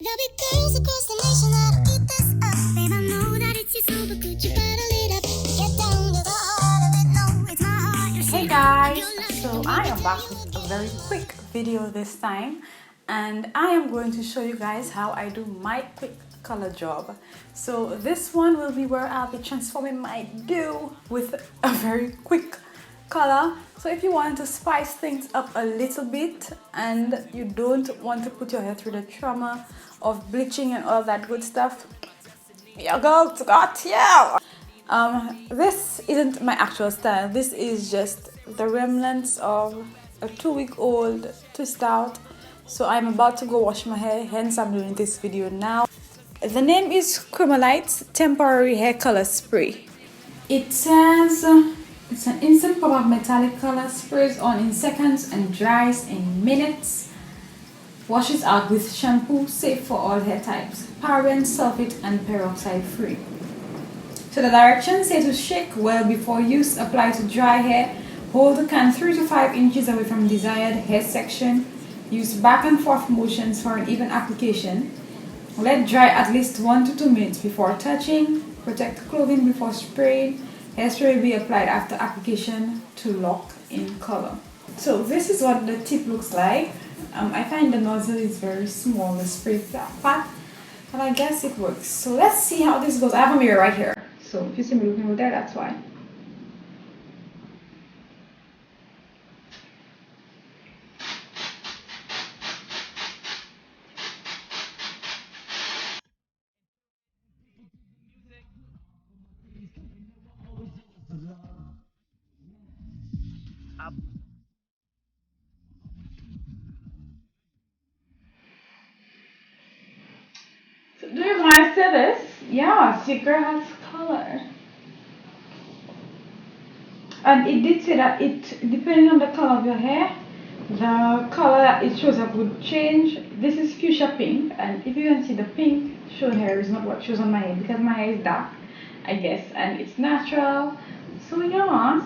There'll be girls across the nation that'll eat this up. Babe, I know that it's your soul, but could you bottle it up? Get down to the heart of it. No, it's my heart. Hey guys, so I am back with a very quick video this time, and I am going to show you guys how I do my quick color job. So this one will be where I'll be transforming my do with a very quick color. So if you want to spice things up a little bit and you don't want to put your hair through the trauma of bleaching and all that good stuff, your girl got you. This isn't my actual style. This is just the remnants of a 2-week-old twist out. So I'm about to go wash my hair, hence I'm doing this video now. The name is Chromalite Temporary Hair Color Spray. It says it's an instant pop-up metallic color, sprays on in seconds and dries in minutes. Washes out with shampoo, safe for all hair types, paraben, sulfate and peroxide free. So the directions say to shake well before use, apply to dry hair, hold the can 3 to 5 inches away from desired hair section, use back and forth motions for an even application, let dry at least 1 to 2 minutes before touching, protect clothing before spraying, hairspray will be applied after application to lock in color. So this is what the tip looks like. I find the nozzle is very small, the spray part, but I guess it works. So let's see how this goes. I have a mirror right here. So if you see me looking over there, that's why. So do you want to see this? Yeah, Secret has color. And it did say that it, depending on the color of your hair, the color that it shows up would change. This is fuchsia pink, and if you can see, the pink shown here is not what shows on my hair because my hair is dark, I guess, and it's natural. So yeah,